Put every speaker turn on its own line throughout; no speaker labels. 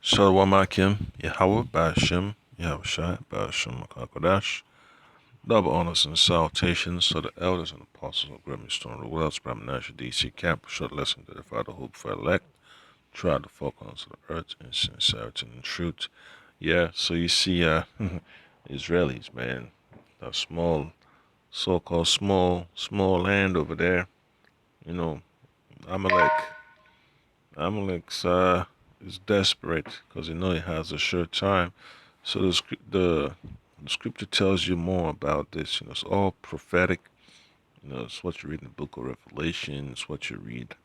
Shalom Akim, Yahweh, Bashim, Yahushai, Bashim, Makakodash. Double honors and salutations to the elders and apostles of Grammy Stone Road. What else? National DC Camp, short lesson to the Father, hope for elect. Try to focus on the earth in sincerity and truth. Yeah, so you see, Israelis, man, that small, so-called small land over there. You know, Amalek, Amalek's is desperate because he has a short time. So the scripture tells you more about this. It's all prophetic. It's what you read in the book of Revelation. It's what you read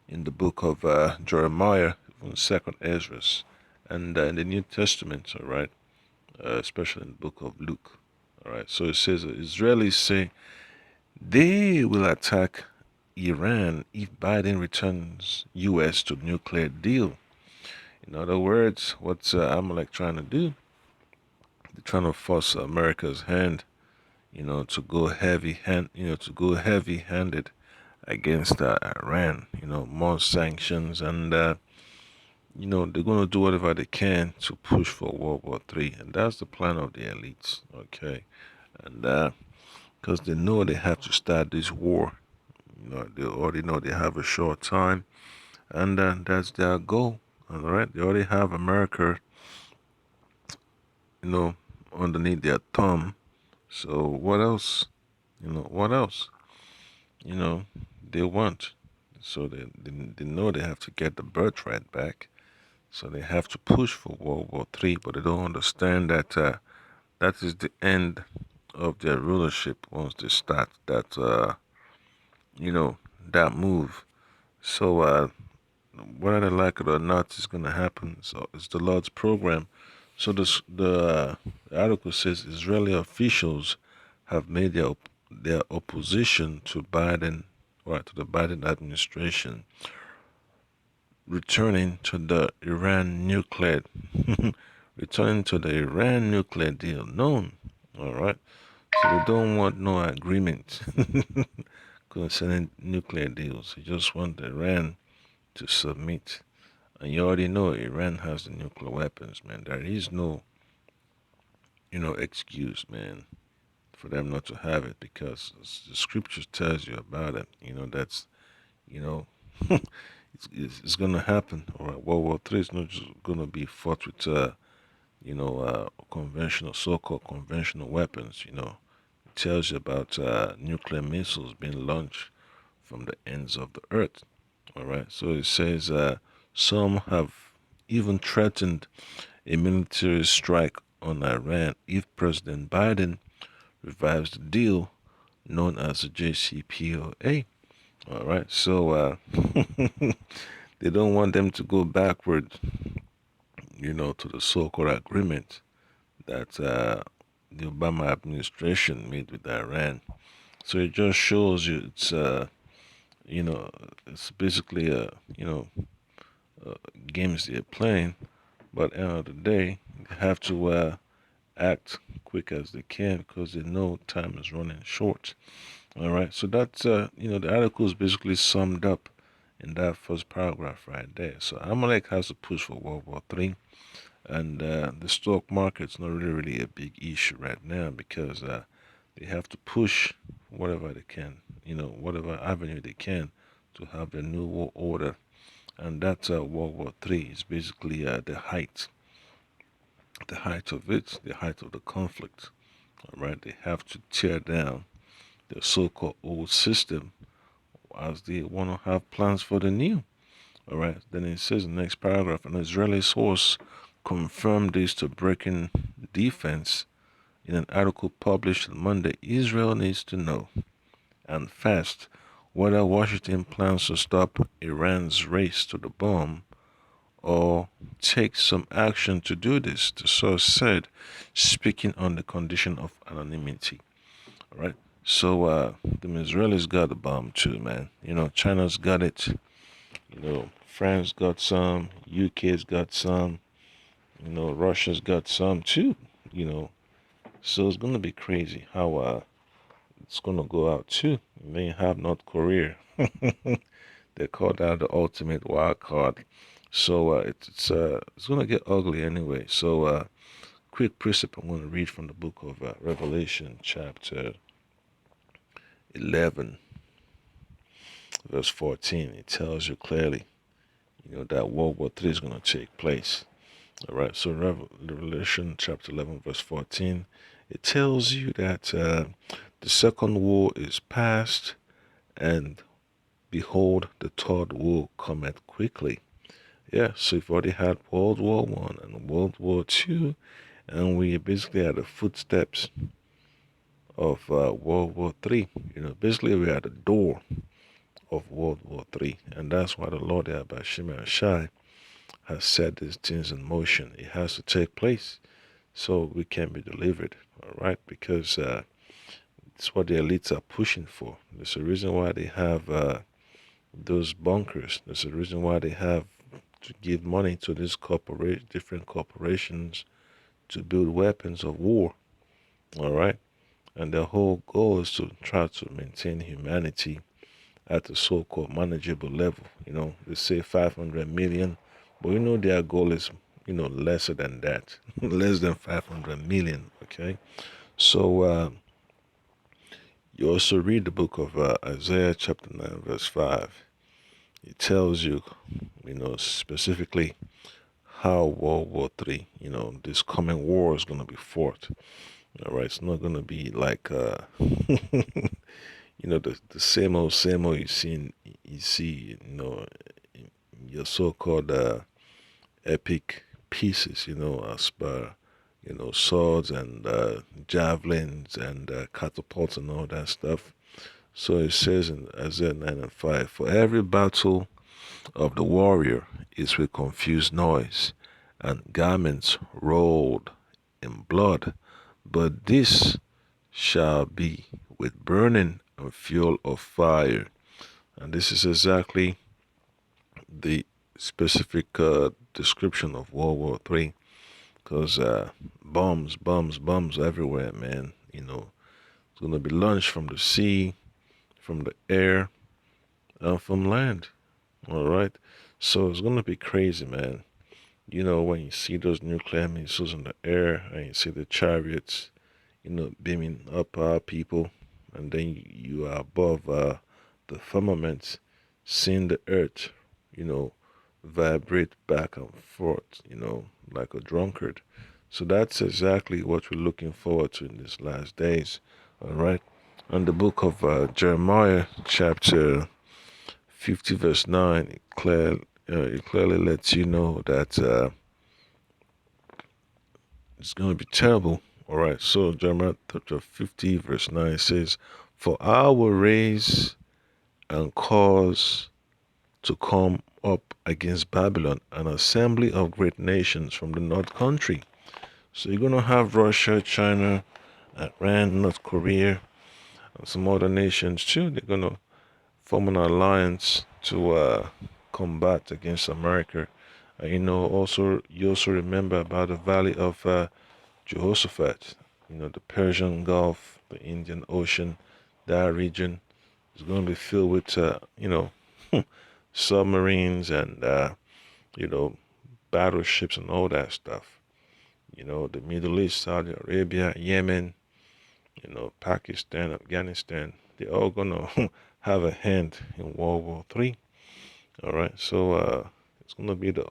in the book of Jeremiah, from Second Ezra, and in the New Testament. All right, especially in the book of Luke. All right. So it says Israelis say they will attack Iran if Biden returns U.S. to nuclear deal. In other words, what's Amalek trying to do? They're trying to force America's hand, to go heavy-handed against Iran. More sanctions, and they're going to do whatever they can to push for World War III, and that's the plan of the elites. Okay, and because they know they have to start this war. They already know they have a short time, and that's their goal. All right, they already have America, you know, underneath their thumb. So what else? What else? You know, they want. So they know they have to get the birthright back. So they have to push for World War III, but they don't understand that that is the end of their rulership once they start you know, that move. So whether they like it or not is going to happen. So it's the Lord's program. So the article says Israeli officials have made their opposition to Biden, or to the Biden administration, returning to the Iran nuclear, returning to the Iran nuclear deal known. All right. So they don't want no agreement concerning nuclear deals. They just want Iran to submit. And you already know Iran has the nuclear weapons, man. There is no, excuse, man, for them not to have it because the scriptures tells you about it. That's, you know, it's going to happen. All right, World War III is not just going to be fought with, conventional, so-called conventional weapons. It tells you about nuclear missiles being launched from the ends of the earth. All right, so it says some have even threatened a military strike on Iran if President Biden revives the deal known as the JCPOA. All right, so they don't want them to go backward, to the so-called agreement that the Obama administration made with Iran. So it just shows you you know, it's basically games they're playing. But at the end of the day, they have to act quick as they can because they know time is running short. All right, so that's the article is basically summed up in that first paragraph right there. So Amalek has to push for World War III, and the stock market's not really a big issue right now because they have to push whatever they can, whatever avenue they can to have the new world order, and that's World War III is basically the height of it, the height of the conflict. All right, they have to tear down the so-called old system as they want to have plans for the new. All right, then it says in the next paragraph, an Israeli source confirmed this to Breaking Defense in an article published on Monday. Israel needs to know, and fast, whether Washington plans to stop Iran's race to the bomb or take some action to do this, the source said, speaking on the condition of anonymity. All right. So the Israelis got the bomb too, man. China's got it. France got some. UK's got some. Russia's got some too. You know, so it's gonna be crazy how it's gonna go out too. And then you have North Korea. They call that the ultimate wild card. So it's gonna get ugly anyway. So quick precept I'm gonna read from the book of Revelation, chapter 11, verse 14. It tells you clearly, that World War III is gonna take place. All right. So Revelation, chapter 11, verse 14, it tells you that the second war is past, and behold, the third war cometh quickly. Yeah, so we've already had World War One and World War Two, and we basically at the footsteps of World War Three. Basically we're at the door of World War Three, and that's why the Lord Abashima Shai has set these things in motion. It has to take place so we can be delivered. All right, because it's what the elites are pushing for. There's a reason why they have those bunkers. There's a reason why they have to give money to these different corporations to build weapons of war. All right, and their whole goal is to try to maintain humanity at the so-called manageable level. They say 500 million, but their goal is lesser than that, less than 500 million. Okay, so you also read the book of Isaiah chapter 9 verse 5. It tells you, specifically how World War Three, this coming war is going to be fought. All right, it's not going to be like, the same old you see, in your so-called epic pieces, as per, swords and javelins and catapults and all that stuff. So it says in Isaiah 9 and 5, for every battle of the warrior is with confused noise, and garments rolled in blood. But this shall be with burning and fuel of fire. And this is exactly the specific description of World War Three, because bombs everywhere, man. It's gonna be launched from the sea, from the air, and from land. All right, so it's gonna be crazy, man. When you see those nuclear missiles in the air and you see the chariots, beaming up our people, and then you are above the firmament, seeing the earth, you know, vibrate back and forth, like a drunkard. So that's exactly what we're looking forward to in these last days. All right. And the book of Jeremiah, chapter 50, verse 9, it clearly lets you know that it's going to be terrible. All right. So Jeremiah chapter 50, verse 9 says, for I will raise and cause to come up against Babylon an assembly of great nations from the north country. So you're going to have Russia, China, Iran, North Korea, and some other nations too. They're going to form an alliance to combat against America. Also you also remember about the Valley of Jehoshaphat. The Persian Gulf, the Indian Ocean, that region is going to be filled with submarines and you know battleships and all that stuff. The Middle East, Saudi Arabia, Yemen, Pakistan, Afghanistan, they're all gonna have a hand in World War Three. All right, so it's gonna be the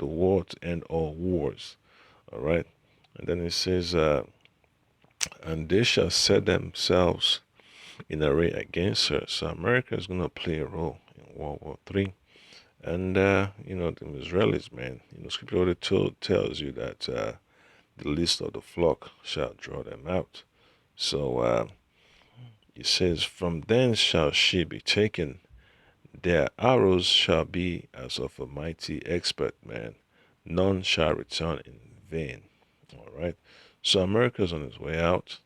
war to end all wars. All right, and then it says, and they shall set themselves in array against her. So America is gonna play a role in World War Three. And the Israelis, man, Scripture already tells you that the least of the flock shall draw them out. So it says, from thence shall she be taken. Their arrows shall be as of a mighty expert man. None shall return in vain. All right. So America's on its way out.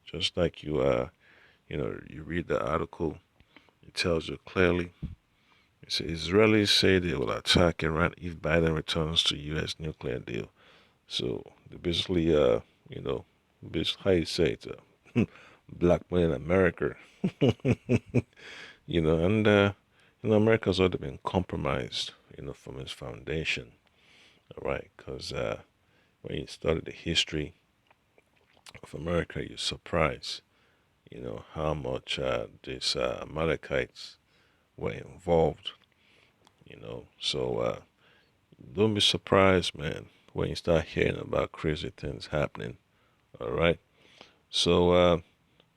Just like you read the article, it tells you clearly. It says Israelis say they will attack Iran if Biden returns to U.S. nuclear deal. So they basically, how you say it, blackmailing America. And America's already been compromised, from its foundation. All right, because when you study the history of America, you're surprised, how much these Amalekites were involved. So don't be surprised, man, when you start hearing about crazy things happening. All right. So,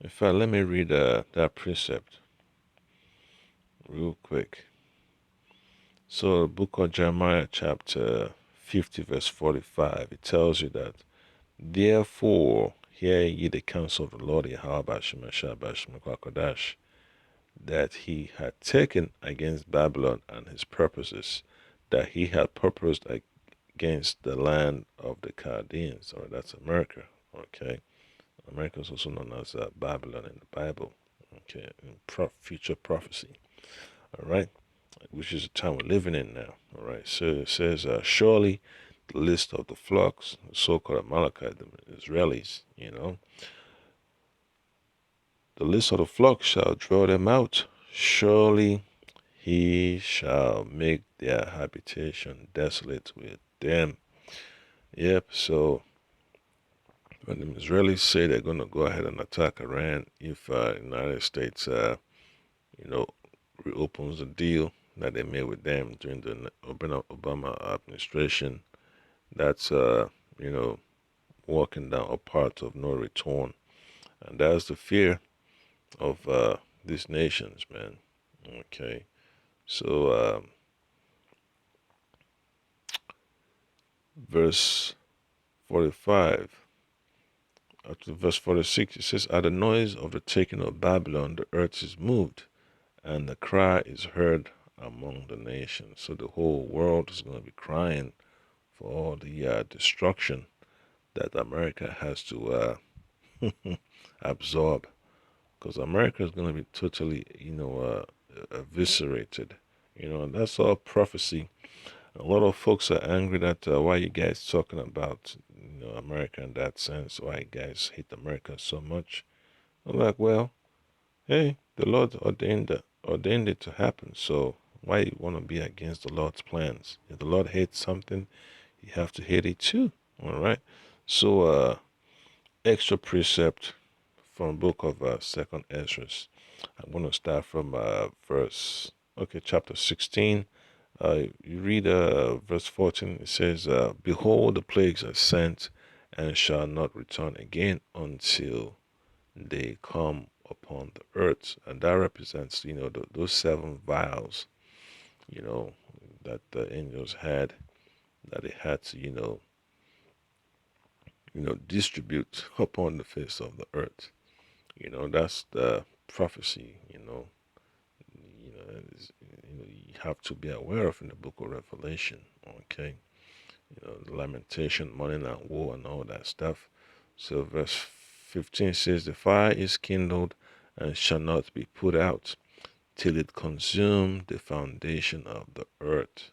in fact, let me read that precept real quick. So, the book of Jeremiah, chapter 50, verse 45, it tells you that, therefore, hear ye the counsel of the Lord Yahweh Bashem Kodash, that he had taken against Babylon and his purposes, that he had purposed against the land of the Chaldeans, or that's America. Okay, America is also known as Babylon in the Bible. Okay, in future prophecy. All right, which is the time we're living in now. All right, so it says, surely the list of the flocks, the so-called Amalekite, the Israelis, the list of the flock shall draw them out. Surely he shall make their habitation desolate with them. Yep, so when the Israelis say they're going to go ahead and attack Iran, if the United States, reopens the deal that they made with them during the Obama administration, that's, walking down a path of no return. And that's the fear of these nations, man. Okay. So, verse 45 up to verse 46, it says, at the noise of the taking of Babylon, the earth is moved, and the cry is heard among the nations. So the whole world is going to be crying for all the destruction that America has to absorb, because America is going to be totally, eviscerated. And that's all prophecy. A lot of folks are angry that why you guys talking about America in that sense. Why you guys hate America so much? I'm like, well, hey, the Lord ordained it to happen. So why you want to be against the Lord's plans? If the Lord hates something, you have to hate it too. All right. So extra precept from book of Second Ezra. I'm going to start from chapter 16. You read verse 14. It says, "Behold, the plagues are sent, and shall not return again until they come upon the earth." And that represents, those seven vials, you know, that the angels had, that they had to, distribute upon the face of the earth. That's the prophecy. You have to be aware of in the book of Revelation. Okay, the lamentation, mourning, and woe, and all that stuff. So verse 15 says, "The fire is kindled and shall not be put out till it consume the foundation of the earth."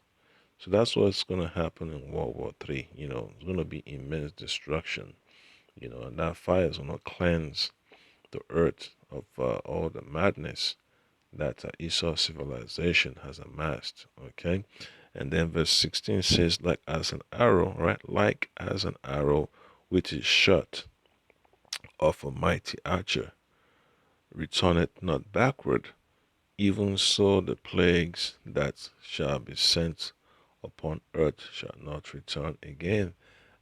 So that's what's going to happen in World War III. It's going to be immense destruction. And that fire is going to cleanse the earth of all the madness that Esau civilization has amassed. Okay, and then verse 16 says, "Like as an arrow, right? Like as an arrow which is shot of a mighty archer, returneth not backward, even so the plagues that shall be sent upon earth shall not return again."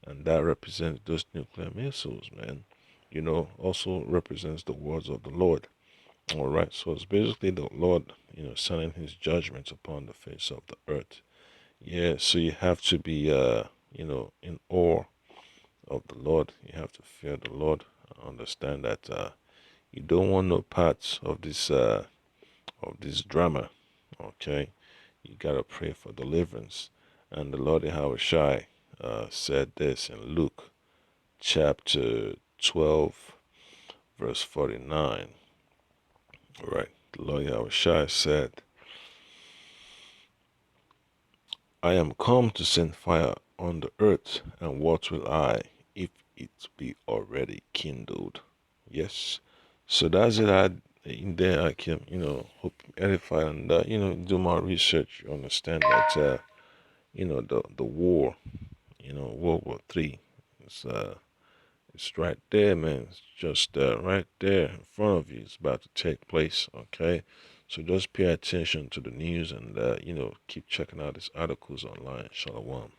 And that represents those nuclear missiles, man. Also represents the words of the Lord. All right, so it's basically the Lord, sending His judgments upon the face of the earth. Yeah, so you have to be, in awe of the Lord. You have to fear the Lord. Understand that you don't want no parts of this drama. Okay, you gotta pray for deliverance. And the Lord Yahweh said this in Luke chapter 12, verse 49. All right, the Lord Yahweh said, "I am come to send fire on the earth, and what will I, if it be already kindled?" Yes. So that's it. In there I can, hope edify and, do my research. You understand that the war, World War III. It's right there, man. It's just right there in front of you. It's about to take place. Okay, so just pay attention to the news and keep checking out these articles online. Shalom.